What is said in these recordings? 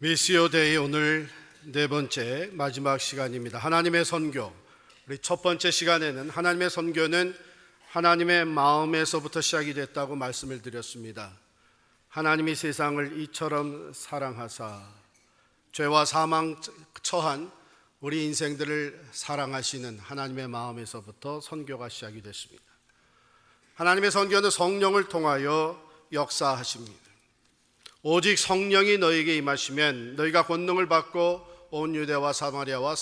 미시오 데이 오늘 네 번째 마지막 시간입니다. 하나님의 선교. 우리 첫 번째 시간에는 하나님의 선교는 하나님의 마음에서부터 시작이 됐다고 말씀을 드렸습니다. 하나님이 세상을 이처럼 사랑하사 죄와 사망 처한 우리 인생들을 사랑하시는 하나님의 마음에서부터 선교가 시작이 됐습니다. 하나님의 선교는 성령을 통하여 역사하십니다. 오직 성령이 너에게 임하시면 너희가 권능을 받고 온 유대와 사마리아와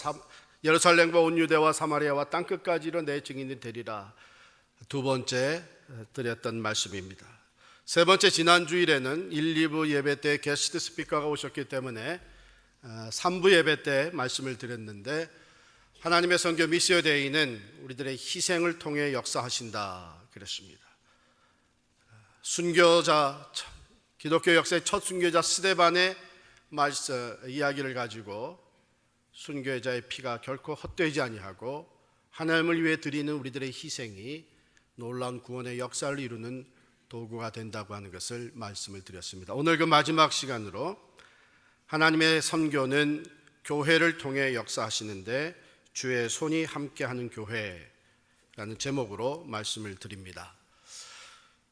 예루살렘과 온 유대와 사마리아와 땅끝까지로 내 증인이 되리라. 두 번째 드렸던 말씀입니다. 세 번째 지난 주일에는 1, 2부 예배 때 게스트 스피커가 오셨기 때문에 3부 예배 때 말씀을 드렸는데, 하나님의 선교 미시오 데이는 우리들의 희생을 통해 역사하신다 그랬습니다. 순교자, 기독교 역사의 첫 순교자 스데반의 이야기를 가지고 순교자의 피가 결코 헛되지 아니하고 하나님을 위해 드리는 우리들의 희생이 놀라운 구원의 역사를 이루는 도구가 된다고 하는 것을 말씀을 드렸습니다. 오늘 그 마지막 시간으로 하나님의 선교는 교회를 통해 역사하시는데 주의 손이 함께하는 교회라는 제목으로 말씀을 드립니다.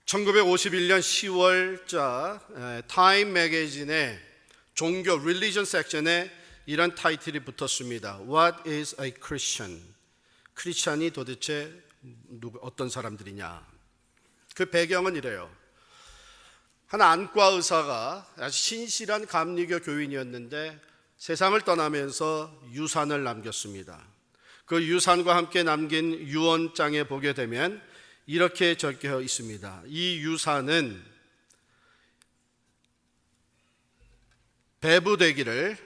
1951년 10월자 타임 매거진의 종교 릴리전 섹션에 이런 타이틀이 붙었습니다. What is a Christian? 크리스찬이 도대체 어떤 사람들이냐? 그 배경은 이래요. 한 안과 의사가 아주 신실한 감리교 교인이었는데 세상을 떠나면서 유산을 남겼습니다. 그 유산과 함께 남긴 유언장에 보게 되면 이렇게 적혀 있습니다. 이 유산은 배부되기를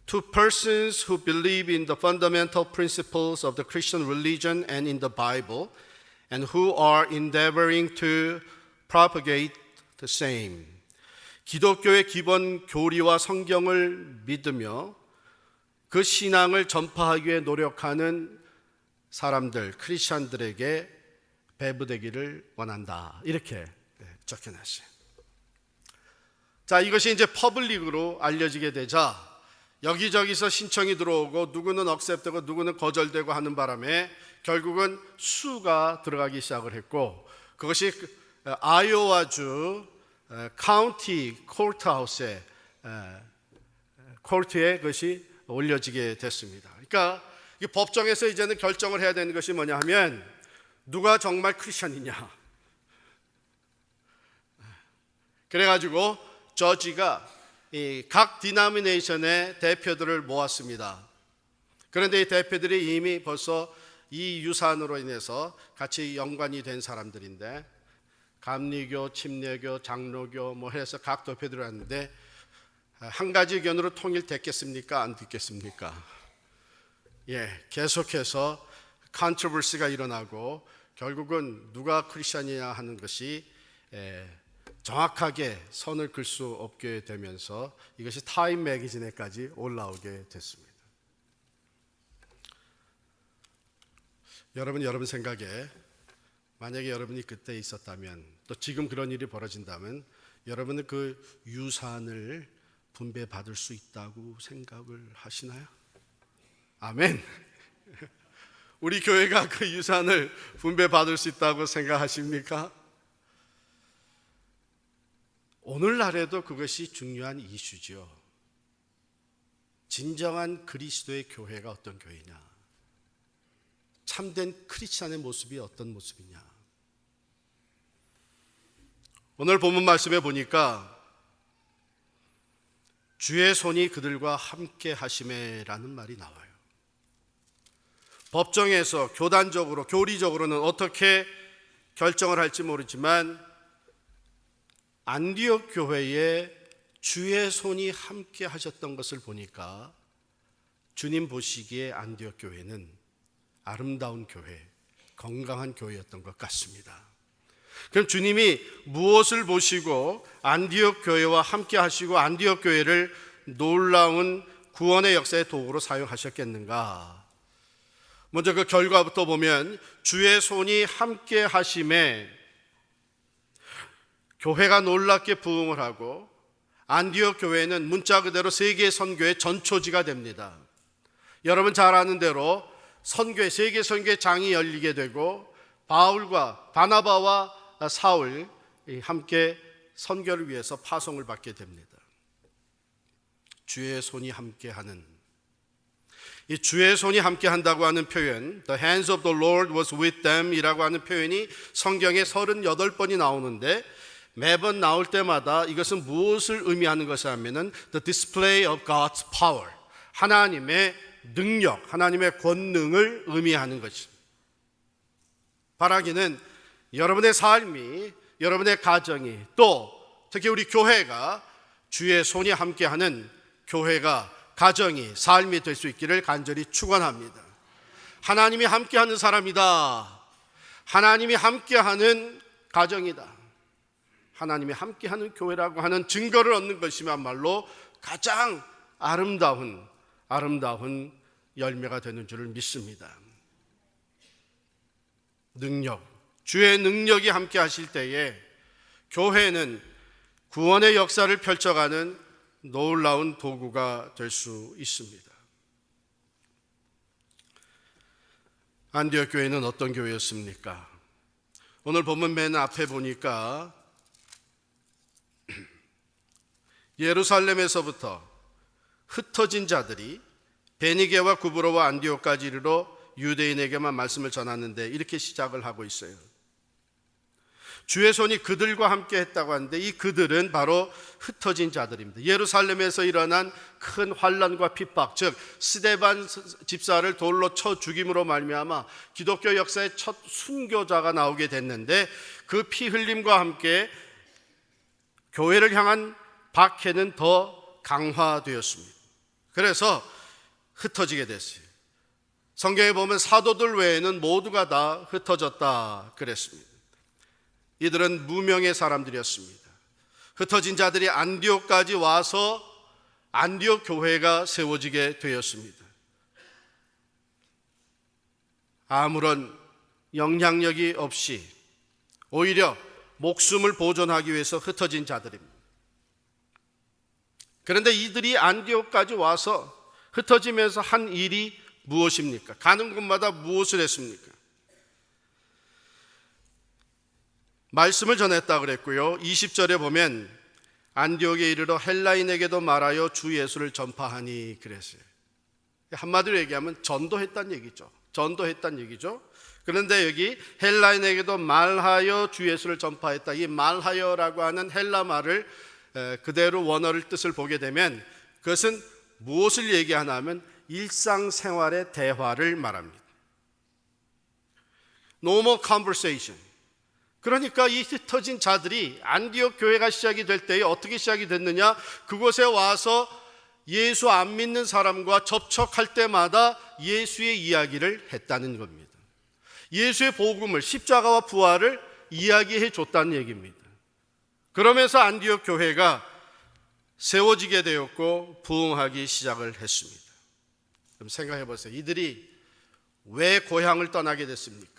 to persons who believe in the fundamental principles of the Christian religion and in the Bible and who are endeavoring to propagate the same. 기독교의 기본 교리와 성경을 믿으며 그 신앙을 전파하기 위해 노력하는 사람들, 크리스찬들에게 배부되기를 원한다. 이렇게 적혀놨어요. 자, 이것이 이제 퍼블릭으로 알려지게 되자 여기저기서 신청이 들어오고 누구는 억셉되고 누구는 거절되고 하는 바람에 결국은 수가 들어가기 시작을 했고, 그것이 아이오와주 카운티 코트하우스에 코트에 그것이 올려지게 됐습니다. 그러니까 이 법정에서 이제는 결정을 해야 되는 것이 뭐냐 하면 누가 정말 크리스천이냐. 그래가지고 저지가 각 디노미네이션의 대표들을 모았습니다. 그런데 이 대표들이 이미 벌써 이 유산으로 인해서 같이 연관이 된 사람들인데, 감리교, 침례교, 장로교 뭐 해서 각 대표들을 왔는데 한 가지 의견으로 통일됐겠습니까? 안 됐겠습니까? 계속해서 컨트로버시가 일어나고 결국은 누가 크리스천이냐 하는 것이 정확하게 선을 그을 수 없게 되면서 이것이 타임 매거진에까지 올라오게 됐습니다. 여러분 생각에 만약에 여러분이 그때 있었다면, 또 지금 그런 일이 벌어진다면 여러분은 그 유산을 분배받을 수 있다고 생각을 하시나요? 아멘. 우리 교회가 그 유산을 분배받을 수 있다고 생각하십니까? 오늘날에도 그것이 중요한 이슈죠. 진정한 그리스도의 교회가 어떤 교회냐, 참된 크리스찬의 모습이 어떤 모습이냐. 오늘 본문 말씀에 보니까 주의 손이 그들과 함께 하심에라는 말이 나와요. 법정에서 교단적으로, 교리적으로는 어떻게 결정을 할지 모르지만 안디옥 교회에 주의 손이 함께 하셨던 것을 보니까 주님 보시기에 안디옥 교회는 아름다운 교회, 건강한 교회였던 것 같습니다. 그럼 주님이 무엇을 보시고 안디옥 교회와 함께 하시고 안디옥 교회를 놀라운 구원의 역사의 도구로 사용하셨겠는가? 먼저 그 결과부터 보면 주의 손이 함께 하심에 교회가 놀랍게 부흥을 하고 안디옥 교회는 문자 그대로 세계 선교의 전초지가 됩니다. 여러분 잘 아는 대로 세계 선교의 장이 열리게 되고 바울과 바나바와 사울 함께 선교를 위해서 파송을 받게 됩니다. 주의 손이 함께하는, 이 주의 손이 함께한다고 하는 표현, The hands of the Lord was with them 이라고 하는 표현이 성경에 38번이 나오는데 매번 나올 때마다 이것은 무엇을 의미하는 것이냐면은 The display of God's power, 하나님의 능력, 하나님의 권능을 의미하는 것입니다. 바라기는 여러분의 삶이, 여러분의 가정이, 또 특히 우리 교회가 주의 손이 함께하는 교회가, 가정이, 삶이 될 수 있기를 간절히 축원합니다. 하나님이 함께하는 사람이다. 하나님이 함께하는 가정이다. 하나님이 함께하는 교회라고 하는 증거를 얻는 것이야말로 가장 아름다운 열매가 되는 줄을 믿습니다. 주의 능력이 함께 하실 때에 교회는 구원의 역사를 펼쳐가는 놀라운 도구가 될 수 있습니다. 안디옥 교회는 어떤 교회였습니까? 오늘 본문 맨 앞에 보니까 예루살렘에서부터 흩어진 자들이 베니게와 구브로와 안디옥까지 이르러 유대인에게만 말씀을 전하는데 이렇게 시작을 하고 있어요. 주의 손이 그들과 함께 했다고 하는데 이 그들은 바로 흩어진 자들입니다. 예루살렘에서 일어난 큰 환난과 핍박, 즉 스데반 집사를 돌로 쳐 죽임으로 말미암아 기독교 역사의 첫 순교자가 나오게 됐는데 그 피 흘림과 함께 교회를 향한 박해는 더 강화되었습니다. 그래서 흩어지게 됐어요. 성경에 보면 사도들 외에는 모두가 다 흩어졌다 그랬습니다. 이들은 무명의 사람들이었습니다. 흩어진 자들이 안디옥까지 와서 안디옥 교회가 세워지게 되었습니다. 아무런 영향력이 없이 오히려 목숨을 보존하기 위해서 흩어진 자들입니다. 그런데 이들이 안디옥까지 와서 흩어지면서 한 일이 무엇입니까? 가는 곳마다 무엇을 했습니까? 말씀을 전했다 그랬고요. 20절에 보면 안디옥에 이르러 헬라인에게도 말하여 주 예수를 전파하니 그랬어요. 한마디로 얘기하면 전도했다는 얘기죠. 그런데 여기 헬라인에게도 말하여 주 예수를 전파했다. 이 말하여라고 하는 헬라 말을 그대로 원어를 뜻을 보게 되면 그것은 무엇을 얘기하나 하면 일상생활의 대화를 말합니다. Normal conversation. 그러니까 이 흩어진 자들이 안디옥 교회가 시작이 될 때에 어떻게 시작이 됐느냐? 그곳에 와서 예수 안 믿는 사람과 접촉할 때마다 예수의 이야기를 했다는 겁니다. 예수의 복음을, 십자가와 부활을 이야기해 줬다는 얘기입니다. 그러면서 안디옥 교회가 세워지게 되었고 부흥하기 시작을 했습니다. 그럼 생각해 보세요. 이들이 왜 고향을 떠나게 됐습니까?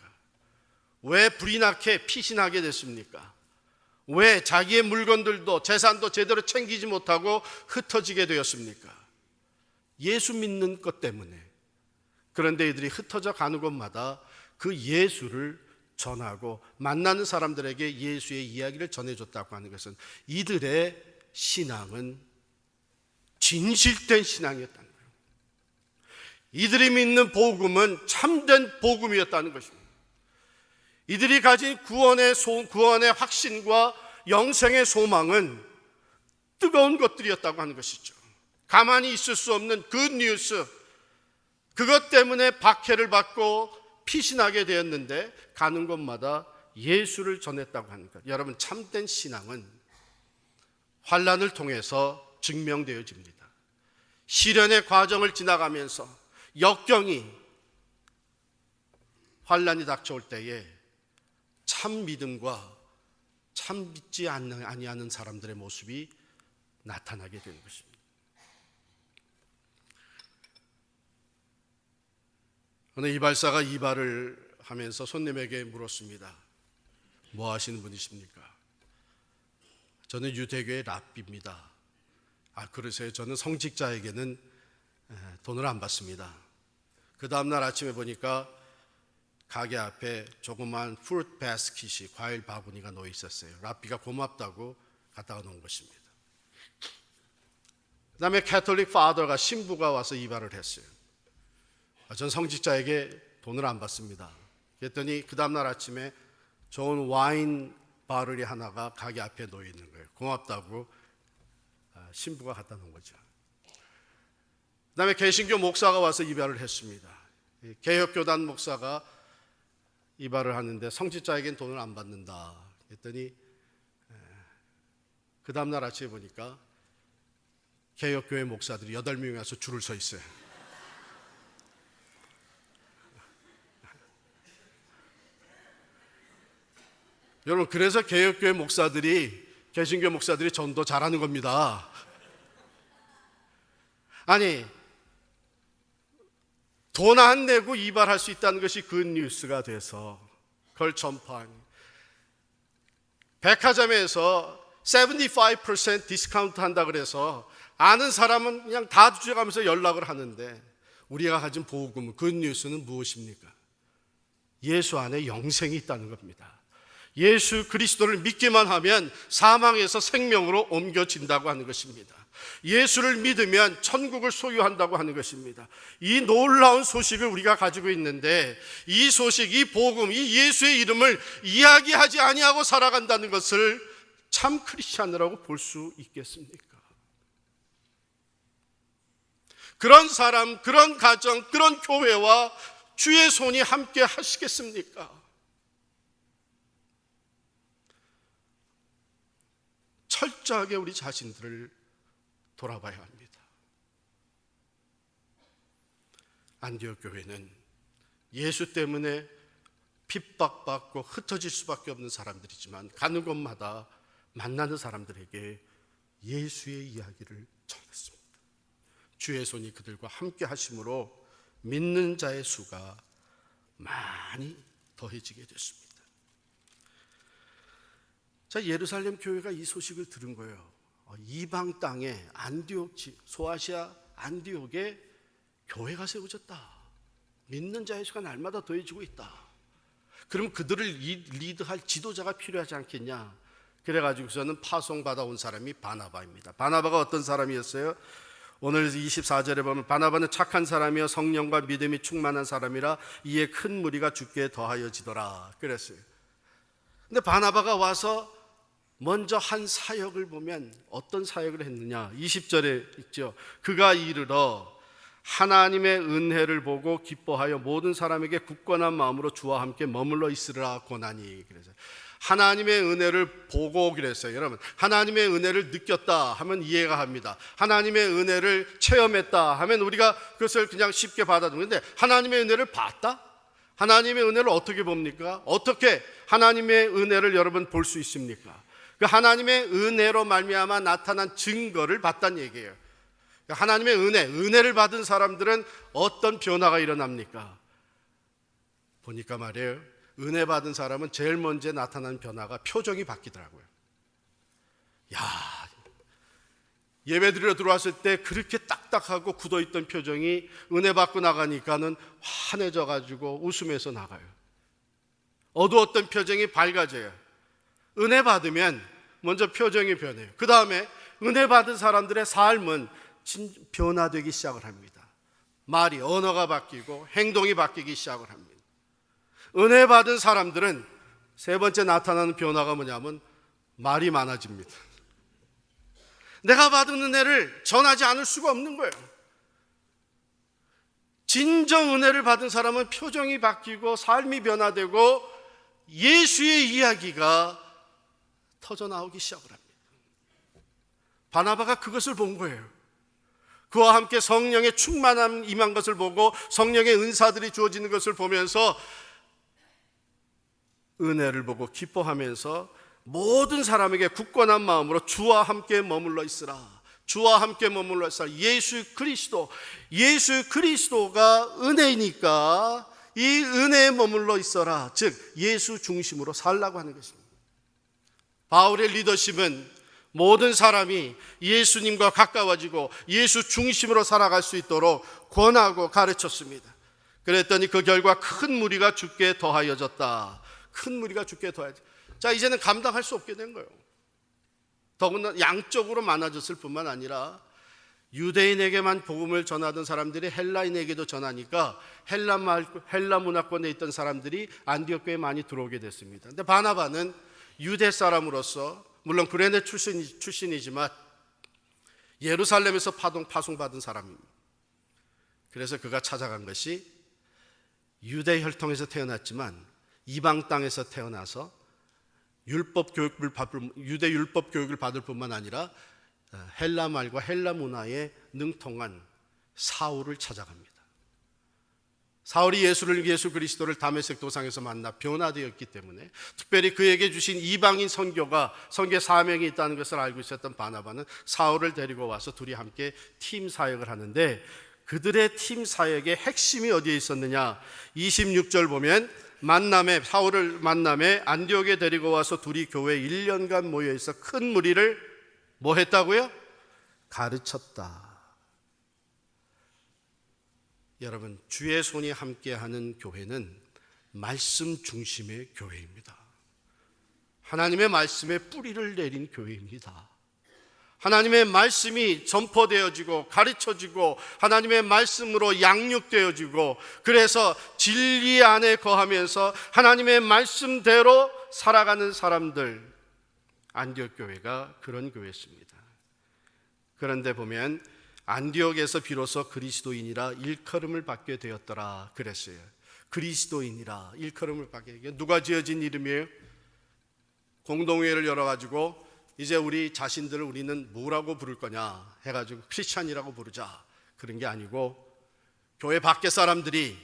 왜 불이 나게 피신하게 됐습니까? 왜 자기의 물건들도 재산도 제대로 챙기지 못하고 흩어지게 되었습니까? 예수 믿는 것 때문에. 그런데 이들이 흩어져 가는 곳마다 그 예수를 전하고 만나는 사람들에게 예수의 이야기를 전해줬다고 하는 것은 이들의 신앙은 진실된 신앙이었다는 거예요. 이들이 믿는 복음은 참된 복음이었다는 것입니다. 이들이 가진 구원의 확신과 영생의 소망은 뜨거운 것들이었다고 하는 것이죠. 가만히 있을 수 없는 굿 뉴스, 그것 때문에 박해를 받고 피신하게 되었는데 가는 곳마다 예수를 전했다고 하는 것. 여러분, 참된 신앙은 환난을 통해서 증명되어집니다. 시련의 과정을 지나가면서 역경이, 환난이 닥쳐올 때에 참 믿음과 참 믿지 아니하는 사람들의 모습이 나타나게 되는 것입니다. 오늘 이발사가 이발을 하면서 손님에게 물었습니다. 뭐 하시는 분이십니까? 저는 유대교의 랍비입니다. 그러세요. 저는 성직자에게는 돈을 안 받습니다. 그 다음날 아침에 보니까 가게 앞에 조그만 프루트 바스킷이, 과일 바구니가 놓여 있었어요. 랍비가 고맙다고 갖다가 놓은 것입니다. 그 다음에 캐톨릭 파더가, 신부가 와서 이발을 했어요. 전 성직자에게 돈을 안 받습니다. 그랬더니 그 다음날 아침에 좋은 와인 바를이 하나가 가게 앞에 놓여 있는 거예요. 고맙다고 신부가 갖다 놓은 거죠. 그 다음에 개신교 목사가 와서 이발을 했습니다. 개혁교단 목사가 이발을 하는데 성직자에겐 돈을 안 받는다 했더니 그 다음날 아침에 보니까 개혁교회 목사들이 8명이 와서 줄을 서 있어요. 여러분, 그래서 개혁교회 목사들이, 개신교 목사들이 전도 잘하는 겁니다. 아니, 돈 안 내고 이발할 수 있다는 것이 굿뉴스가 돼서 그걸 전파한, 백화점에서 75% 디스카운트 한다 그래서 아는 사람은 그냥 다 주져가면서 연락을 하는데, 우리가 가진 복음, 굿뉴스는 무엇입니까? 예수 안에 영생이 있다는 겁니다. 예수 그리스도를 믿기만 하면 사망에서 생명으로 옮겨진다고 하는 것입니다. 예수를 믿으면 천국을 소유한다고 하는 것입니다. 이 놀라운 소식을 우리가 가지고 있는데, 이 소식, 이 복음, 이 예수의 이름을 이야기하지 아니하고 살아간다는 것을 참 크리스찬이라고 볼 수 있겠습니까? 그런 사람, 그런 가정, 그런 교회와 주의 손이 함께 하시겠습니까? 철저하게 우리 자신들을 돌아봐야 합니다. 안디옥 교회는 예수 때문에 핍박받고 흩어질 수밖에 없는 사람들이지만, 가는 곳마다 만나는 사람들에게 예수의 이야기를 전했습니다. 주의 손이 그들과 함께 하심으로 믿는 자의 수가 많이 더해지게 됐습니다. 자, 예루살렘 교회가 이 소식을 들은 거예요. 이방 땅에 안디옥, 소아시아 안디옥에 교회가 세워졌다. 믿는 자의 수가 날마다 더해지고 있다. 그럼 그들을 리드할 지도자가 필요하지 않겠냐? 그래가지고서는 파송받아 온 사람이 바나바입니다. 바나바가 어떤 사람이었어요? 오늘 24절에 보면 바나바는 착한 사람이여 성령과 믿음이 충만한 사람이라 이에 큰 무리가 주께 더하여지더라 그랬어요. 근데 바나바가 와서 먼저 한 사역을 보면 어떤 사역을 했느냐? 20절에 있죠. 그가 이르러 하나님의 은혜를 보고 기뻐하여 모든 사람에게 굳건한 마음으로 주와 함께 머물러 있으라 고나니. 그래서 하나님의 은혜를 보고 그랬어요. 여러분, 하나님의 은혜를 느꼈다 하면 이해가 합니다. 하나님의 은혜를 체험했다 하면 우리가 그것을 그냥 쉽게 받아들이는데, 하나님의 은혜를 봤다? 하나님의 은혜를 어떻게 봅니까? 어떻게 하나님의 은혜를 여러분 볼 수 있습니까? 그 하나님의 은혜로 말미암아 나타난 증거를 봤다는 얘기예요. 하나님의 은혜를 받은 사람들은 어떤 변화가 일어납니까? 보니까 말이에요, 은혜 받은 사람은 제일 먼저 나타나는 변화가 표정이 바뀌더라고요. 예배 드리러 들어왔을 때 그렇게 딱딱하고 굳어있던 표정이 은혜 받고 나가니까는 환해져가지고 웃으면서 나가요. 어두웠던 표정이 밝아져요. 은혜 받으면 먼저 표정이 변해요. 그 다음에 은혜 받은 사람들의 삶은 변화되기 시작을 합니다. 말이, 언어가 바뀌고 행동이 바뀌기 시작을 합니다. 은혜 받은 사람들은 세 번째 나타나는 변화가 뭐냐면 말이 많아집니다. 내가 받은 은혜를 전하지 않을 수가 없는 거예요. 진정 은혜를 받은 사람은 표정이 바뀌고 삶이 변화되고 예수의 이야기가 터져나오기 시작을 합니다. 바나바가 그것을 본 거예요. 그와 함께 성령의 충만함 임한 것을 보고 성령의 은사들이 주어지는 것을 보면서 은혜를 보고 기뻐하면서 모든 사람에게 굳건한 마음으로 주와 함께 머물러 있으라. 주와 함께 머물러 있으라. 예수 그리스도가 은혜이니까 이 은혜에 머물러 있어라. 즉 예수 중심으로 살라고 하는 것입니다. 바울의 리더십은 모든 사람이 예수님과 가까워지고 예수 중심으로 살아갈 수 있도록 권하고 가르쳤습니다. 그랬더니 그 결과 큰 무리가 죽게 더하여졌다. 큰 무리가 죽게 더하여졌다. 자, 이제는 감당할 수 없게 된 거예요. 더군다나 양적으로 많아졌을 뿐만 아니라 유대인에게만 복음을 전하던 사람들이 헬라인에게도 전하니까 헬라 문화권에 있던 사람들이 안디옥 교회에 많이 들어오게 됐습니다. 근데 바나바는 유대 사람으로서 물론 구레네 출신이지만 예루살렘에서 파송받은 사람입니다. 그래서 그가 찾아간 것이 유대 혈통에서 태어났지만 이방 땅에서 태어나서 유대 율법 교육을 받을 뿐만 아니라 헬라 말과 헬라 문화에 능통한 사울을 찾아갑니다. 사울이 예수 그리스도를 다메섹 도상에서 만나 변화되었기 때문에 특별히 그에게 주신 이방인 선교 사명이 있다는 것을 알고 있었던 바나바는 사울을 데리고 와서 둘이 함께 팀 사역을 하는데, 그들의 팀 사역의 핵심이 어디에 있었느냐? 26절 보면 사울을 만남에 안디옥에 데리고 와서 둘이 교회에 1년간 모여있어 큰 무리를 뭐 했다고요? 가르쳤다. 여러분, 주의 손이 함께하는 교회는 말씀 중심의 교회입니다. 하나님의 말씀에 뿌리를 내린 교회입니다. 하나님의 말씀이 전포되어지고 가르쳐지고 하나님의 말씀으로 양육되어지고, 그래서 진리 안에 거하면서 하나님의 말씀대로 살아가는 사람들, 안디옥 교회가 그런 교회였습니다. 그런데 보면 안디옥에서 비로소 그리스도인이라 일컬음을 받게 되었더라 그랬어요. 그리스도인이라 일컬음을 받게. 누가 지어진 이름이에요? 공동회를 열어가지고 이제 우리 자신들을 우리는 뭐라고 부를 거냐 해가지고 크리스찬이라고 부르자, 그런 게 아니고 교회 밖에 사람들이,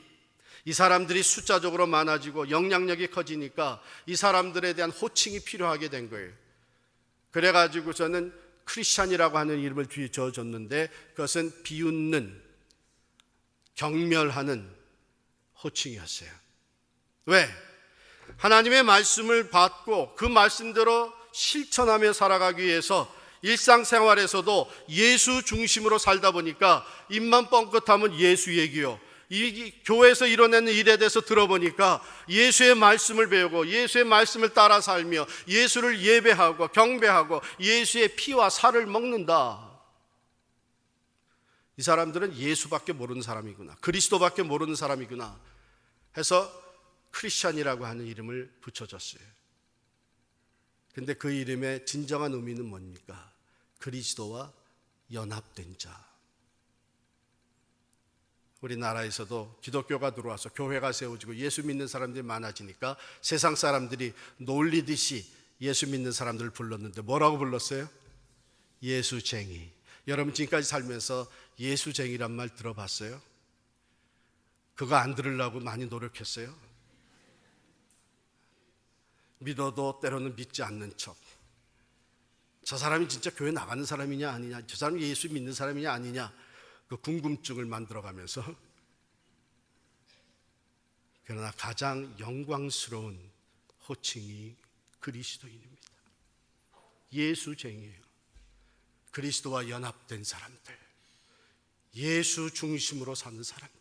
이 사람들이 숫자적으로 많아지고 영향력이 커지니까 이 사람들에 대한 호칭이 필요하게 된 거예요. 그래가지고 저는 크리스찬이라고 하는 이름을 뒤에 지어줬는데, 그것은 비웃는, 경멸하는 호칭이었어요. 왜? 하나님의 말씀을 받고 그 말씀대로 실천하며 살아가기 위해서 일상생활에서도 예수 중심으로 살다 보니까 입만 뻥끗하면 예수 얘기요, 이 교회에서 이뤄내는 일에 대해서 들어보니까 예수의 말씀을 배우고 예수의 말씀을 따라 살며 예수를 예배하고 경배하고 예수의 피와 살을 먹는다. 이 사람들은 예수밖에 모르는 사람이구나, 그리스도밖에 모르는 사람이구나 해서 크리스찬이라고 하는 이름을 붙여줬어요. 근데 그 이름의 진정한 의미는 뭡니까? 그리스도와 연합된 자. 우리나라에서도 기독교가 들어와서 교회가 세워지고 예수 믿는 사람들이 많아지니까 세상 사람들이 놀리듯이 예수 믿는 사람들을 불렀는데 뭐라고 불렀어요? 예수쟁이. 여러분 지금까지 살면서 예수쟁이란 말 들어봤어요? 그거 안 들으려고 많이 노력했어요? 믿어도 때로는 믿지 않는 척. 저 사람이 진짜 교회 나가는 사람이냐 아니냐, 저 사람이 예수 믿는 사람이냐 아니냐, 그 궁금증을 만들어가면서. 그러나 가장 영광스러운 호칭이 그리스도인입니다. 예수쟁이에요. 그리스도와 연합된 사람들, 예수 중심으로 사는 사람들.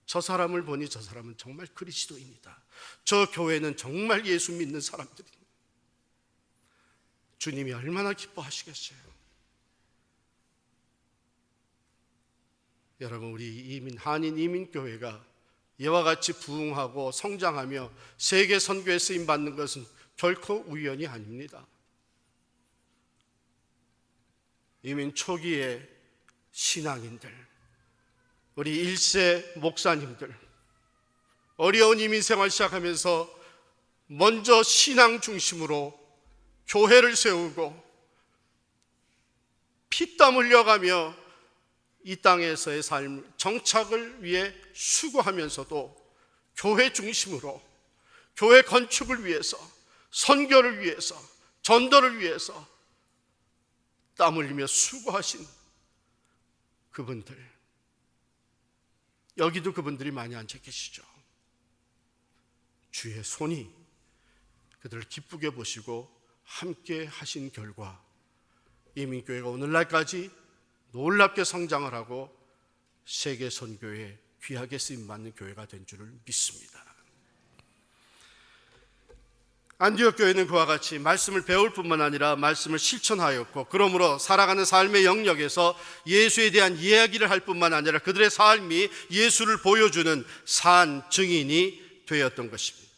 저 사람을 보니 저 사람은 정말 그리스도인이다, 저 교회는 정말 예수 믿는 사람들입니다. 주님이 얼마나 기뻐하시겠어요. 여러분, 우리 한인 이민교회가 이와 같이 부흥하고 성장하며 세계 선교에 쓰임받는 것은 결코 우연이 아닙니다. 이민 초기에 신앙인들, 우리 1세 목사님들, 어려운 이민 생활 시작하면서 먼저 신앙 중심으로 교회를 세우고 피땀 흘려가며 이 땅에서의 삶 정착을 위해 수고하면서도 교회 중심으로, 교회 건축을 위해서, 선교를 위해서, 전도를 위해서 땀 흘리며 수고하신 그분들, 여기도 그분들이 많이 앉아 계시죠. 주의 손이 그들을 기쁘게 보시고 함께 하신 결과 이민교회가 오늘날까지 놀랍게 성장을 하고 세계 선교에 귀하게 쓰임받는 교회가 된 줄을 믿습니다. 안디옥 교회는 그와 같이 말씀을 배울 뿐만 아니라 말씀을 실천하였고, 그러므로 살아가는 삶의 영역에서 예수에 대한 이야기를 할 뿐만 아니라 그들의 삶이 예수를 보여주는 산 증인이 되었던 것입니다.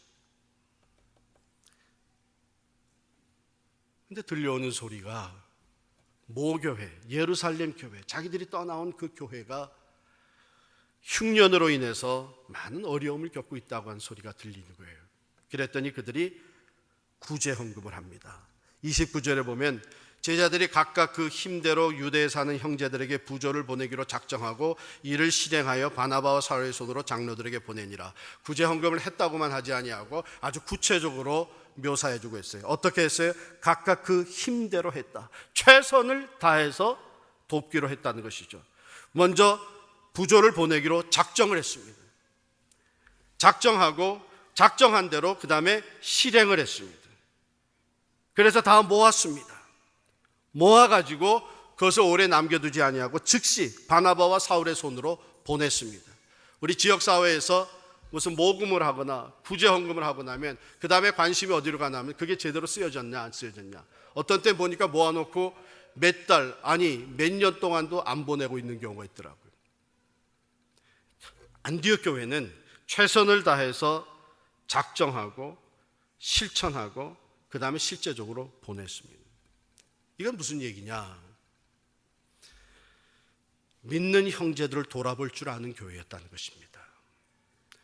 근데 들려오는 소리가 모교회, 예루살렘 교회, 자기들이 떠나온 그 교회가 흉년으로 인해서 많은 어려움을 겪고 있다고 하는 소리가 들리는 거예요. 그랬더니 그들이 구제 헌금을 합니다. 29절에 보면 제자들이 각각 그 힘대로 유대에 사는 형제들에게 부조를 보내기로 작정하고 이를 실행하여 바나바와 사울의 손으로 장로들에게 보내니라. 구제 헌금을 했다고만 하지 아니하고 아주 구체적으로 묘사해 주고 있어요. 어떻게 했어요? 각각 그 힘대로 했다. 최선을 다해서 돕기로 했다는 것이죠. 먼저 부조를 보내기로 작정을 했습니다. 작정하고 작정한 대로 그 다음에 실행을 했습니다. 그래서 다 모았습니다. 모아가지고 그것을 오래 남겨두지 아니하고 즉시 바나바와 사울의 손으로 보냈습니다. 우리 지역사회에서 무슨 모금을 하거나 구제 헌금을 하고 나면 그 다음에 관심이 어디로 가냐면 그게 제대로 쓰여졌냐 안 쓰여졌냐. 어떤 때 보니까 모아놓고 몇 달, 아니 몇 년 동안도 안 보내고 있는 경우가 있더라고요. 안디옥 교회는 최선을 다해서 작정하고 실천하고 그 다음에 실제적으로 보냈습니다. 이건 무슨 얘기냐? 믿는 형제들을 돌아볼 줄 아는 교회였다는 것입니다.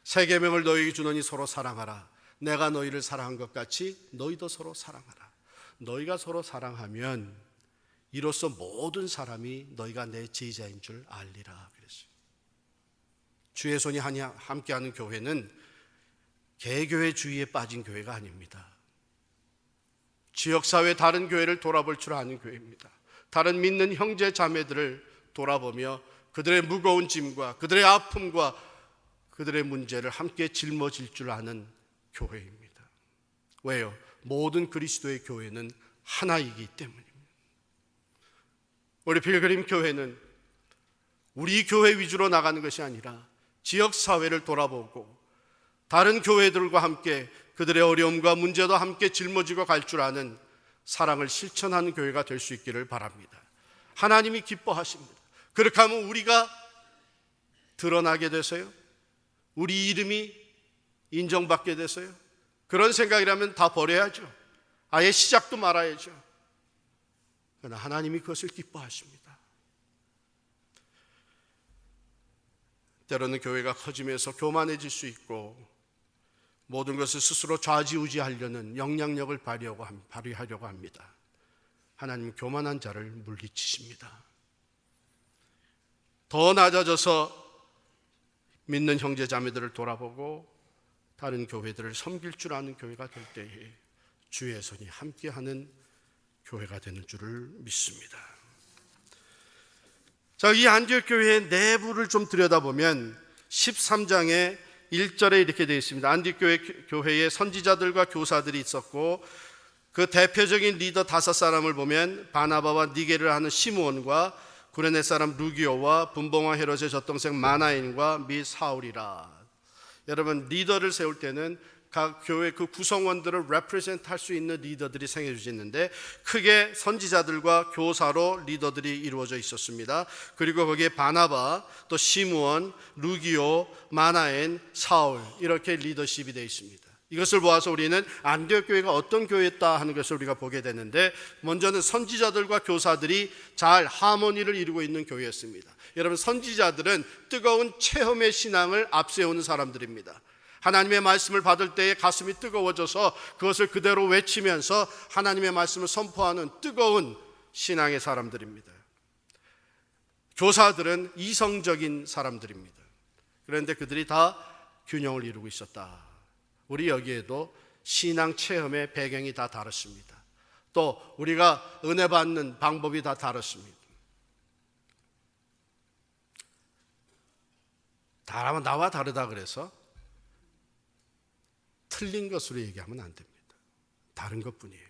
새 계명을 너희에게 주노니 서로 사랑하라. 내가 너희를 사랑한 것 같이 너희도 서로 사랑하라. 너희가 서로 사랑하면 이로써 모든 사람이 너희가 내 제자인 줄 알리라 그랬어요. 주의 손이 함께하는 교회는 개교회 주의에 빠진 교회가 아닙니다. 지역사회 다른 교회를 돌아볼 줄 아는 교회입니다. 다른 믿는 형제 자매들을 돌아보며 그들의 무거운 짐과 그들의 아픔과 그들의 문제를 함께 짊어질 줄 아는 교회입니다. 왜요? 모든 그리스도의 교회는 하나이기 때문입니다. 우리 필그림 교회는 우리 교회 위주로 나가는 것이 아니라 지역사회를 돌아보고 다른 교회들과 함께 그들의 어려움과 문제도 함께 짊어지고 갈 줄 아는 사랑을 실천하는 교회가 될 수 있기를 바랍니다. 하나님이 기뻐하십니다. 그렇게 하면 우리가 드러나게 되세요. 우리 이름이 인정받게 되세요. 그런 생각이라면 다 버려야죠. 아예 시작도 말아야죠. 그러나 하나님이 그것을 기뻐하십니다. 때로는 교회가 커지면서 교만해질 수 있고 모든 것을 스스로 좌지우지하려는 영향력을 발휘하려고 합니다. 하나님 교만한 자를 물리치십니다. 더 낮아져서 믿는 형제 자매들을 돌아보고 다른 교회들을 섬길 줄 아는 교회가 될 때에 주의 손이 함께하는 교회가 되는 줄을 믿습니다. 자, 이 안디옥 교회의 내부를 좀 들여다보면 13장에 1절에 이렇게 되어 있습니다. 안디옥 교회에 선지자들과 교사들이 있었고 그 대표적인 리더 5사람을 보면 바나바와 니게를 하는 시므온과 구레네 사람 루기오와 분봉왕 헤롯의 젖동생 마나엔과 및 사울이라. 여러분, 리더를 세울 때는 각 교회 그 구성원들을 represent 할 수 있는 리더들이 생겨지는데 크게 선지자들과 교사로 리더들이 이루어져 있었습니다. 그리고 거기에 바나바, 또 시므온, 루기오, 마나엔, 사울 이렇게 리더십이 되어 있습니다. 이것을 보아서 우리는 안디옥 교회가 어떤 교회였다 하는 것을 우리가 보게 되는데, 먼저는 선지자들과 교사들이 잘 하모니를 이루고 있는 교회였습니다. 여러분, 선지자들은 뜨거운 체험의 신앙을 앞세우는 사람들입니다. 하나님의 말씀을 받을 때에 가슴이 뜨거워져서 그것을 그대로 외치면서 하나님의 말씀을 선포하는 뜨거운 신앙의 사람들입니다. 교사들은 이성적인 사람들입니다. 그런데 그들이 다 균형을 이루고 있었다. 우리 여기에도 신앙 체험의 배경이 다 다릅니다. 또 우리가 은혜 받는 방법이 다 다릅니다. 나와 다르다 그래서 틀린 것으로 얘기하면 안 됩니다. 다른 것뿐이에요.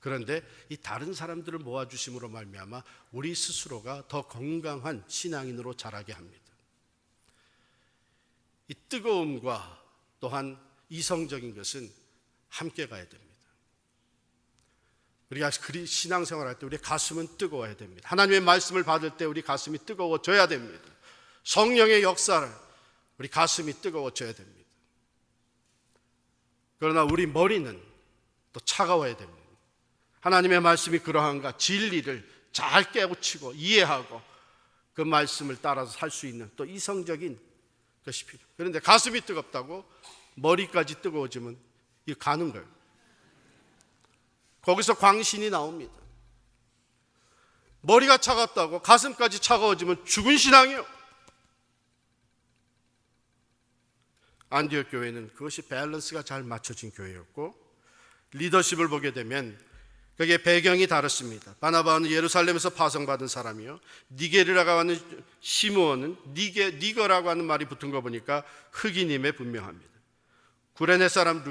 그런데 이 다른 사람들을 모아주심으로 말미암아 우리 스스로가 더 건강한 신앙인으로 자라게 합니다. 이 뜨거움과 또한 이성적인 것은 함께 가야 됩니다. 우리가 신앙생활할 때 우리 가슴은 뜨거워야 됩니다. 하나님의 말씀을 받을 때 우리 가슴이 뜨거워져야 됩니다. 성령의 역사를 우리 가슴이 뜨거워져야 됩니다. 그러나 우리 머리는 또 차가워야 됩니다. 하나님의 말씀이 그러한가 진리를 잘 깨우치고 이해하고 그 말씀을 따라서 살 수 있는 또 이성적인 것이 필요해요. 그런데 가슴이 뜨겁다고 머리까지 뜨거워지면 이거 가는 거예요. 거기서 광신이 나옵니다. 머리가 차갑다고 가슴까지 차가워지면 죽은 신앙이에요. 안디옥 교회는 그것이 밸런스가 잘 맞춰진 교회였고, 리더십을 보게 되면 그게 배경이 다릅니다. 바나바는 예루살렘에서 파송받은 사람이요, 니게르라고 하는 시므온은 니거라고 하는 말이 붙은 거 보니까 흑인임에 분명합니다. 구레네 사람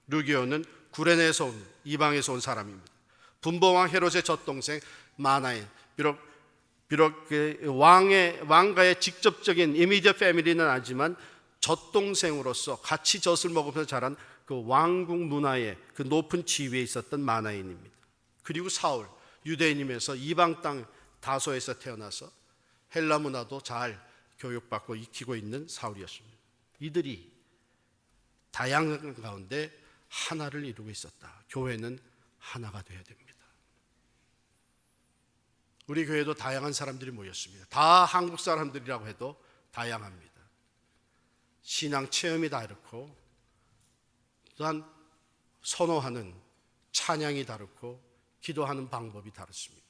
루기오는 구레네에서 온 이방에서 온 사람입니다. 분봉왕 헤롯의 젖동생 마나인, 비록 왕가의 직접적인 이미디어 패밀리는 아니지만 젖동생으로서 같이 젖을 먹으면서 자란 그 왕국 문화의 그 높은 지위에 있었던 마나인입니다. 그리고 사울, 유대인임에서 이방 땅 다소에서 태어나서 헬라 문화도 잘 교육받고 익히고 있는 사울이었습니다. 이들이 다양한 가운데 하나를 이루고 있었다. 교회는 하나가 되어야 됩니다. 우리 교회도 다양한 사람들이 모였습니다. 다 한국 사람들이라고 해도 다양합니다. 신앙 체험이 다르고 또한 선호하는 찬양이 다르고 기도하는 방법이 다릅니다.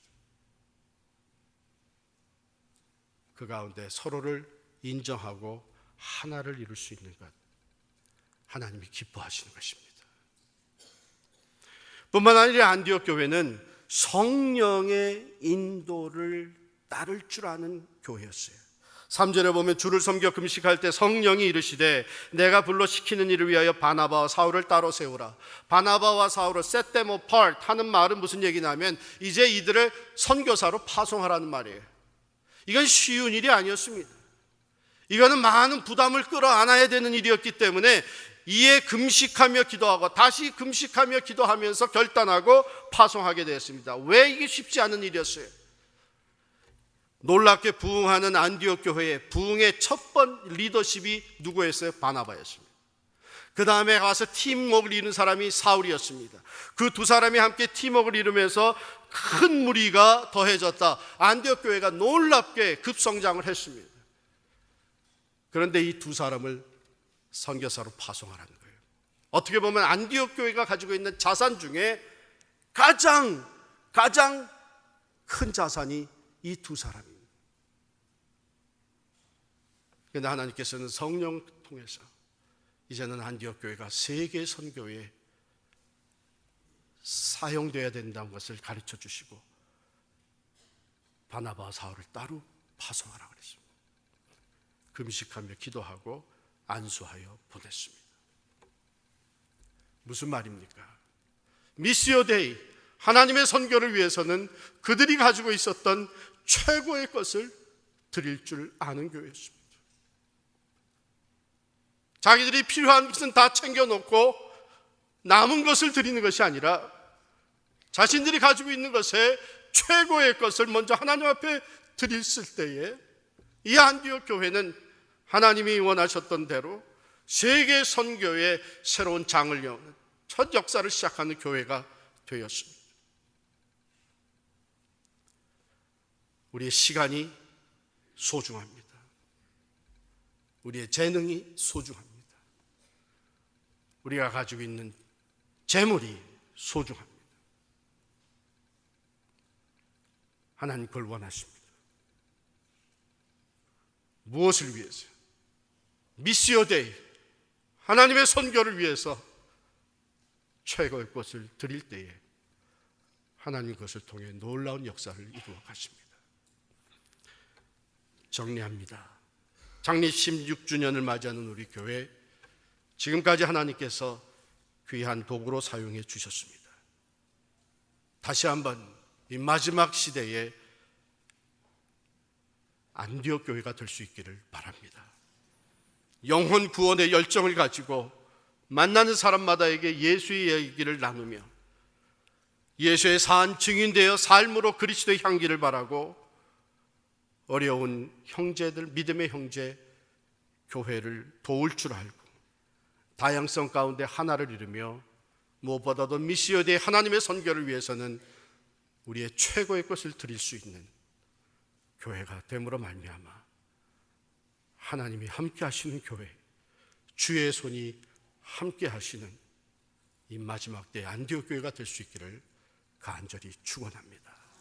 그 가운데 서로를 인정하고 하나를 이룰 수 있는 것, 하나님이 기뻐하시는 것입니다. 뿐만 아니라 안디옥 교회는 성령의 인도를 따를 줄 아는 교회였어요. 3절에 보면 주를 섬겨 금식할 때 성령이 이르시되 내가 불러 시키는 일을 위하여 바나바와 사울을 따로 세우라. 바나바와 사울을 set them apart 하는 말은 무슨 얘기냐면 이제 이들을 선교사로 파송하라는 말이에요. 이건 쉬운 일이 아니었습니다. 이거는 많은 부담을 끌어안아야 되는 일이었기 때문에 이에 금식하며 기도하고 다시 금식하며 기도하면서 결단하고 파송하게 되었습니다. 왜 이게 쉽지 않은 일이었어요? 놀랍게 부흥하는 안디옥 교회의 부흥의 첫 번 리더십이 누구였어요? 바나바였습니다. 그 다음에 가서 팀워크를 이룬 사람이 사울이었습니다. 그 두 사람이 함께 팀워크를 이루면서 큰 무리가 더해졌다. 안디옥 교회가 놀랍게 급성장을 했습니다. 그런데 이 두 사람을 선교사로 파송하라는 거예요. 어떻게 보면 안디옥 교회가 가지고 있는 자산 중에 가장 큰 자산이 이 두 사람입니다. 그런데 하나님께서는 성령 통해서 이제는 안디옥 교회가 세계 선교에 사용되어야 된다는 것을 가르쳐 주시고 바나바와 사울을 따로 파송하라고 그랬습니다. 금식하며 기도하고 안수하여 보냈습니다. 무슨 말입니까? 미시오 데이, 하나님의 선교를 위해서는 그들이 가지고 있었던 최고의 것을 드릴 줄 아는 교회였습니다. 자기들이 필요한 것은 다 챙겨놓고 남은 것을 드리는 것이 아니라 자신들이 가지고 있는 것에 최고의 것을 먼저 하나님 앞에 드렸을 때에 이 안디옥 교회는 하나님이 원하셨던 대로 세계 선교의 새로운 장을 여는 첫 역사를 시작하는 교회가 되었습니다. 우리의 시간이 소중합니다. 우리의 재능이 소중합니다. 우리가 가지고 있는 재물이 소중합니다. 하나님 그걸 원하십니다. 무엇을 위해서요? 미시오 데이, 하나님의 선교를 위해서 최고의 것을 드릴 때에 하나님 그것을 통해 놀라운 역사를 이루어 가십니다. 정리합니다. 창립 16주년을 맞이하는 우리 교회, 지금까지 하나님께서 귀한 도구로 사용해 주셨습니다. 다시 한번 이 마지막 시대에 안디옥 교회가 될 수 있기를 바랍니다. 영혼 구원의 열정을 가지고 만나는 사람마다에게 예수의 얘기를 나누며 예수의 산 증인되어 삶으로 그리스도의 향기를 바라고 어려운 형제들, 믿음의 형제 교회를 도울 줄 알고 다양성 가운데 하나를 이루며 무엇보다도 미시어대의 하나님의 선교를 위해서는 우리의 최고의 것을 드릴 수 있는 교회가 됨으로 말미암아 하나님이 함께 하시는 교회, 주의 손이 함께 하시는 이 마지막 때의 안디옥 교회가 될 수 있기를 간절히 축원합니다.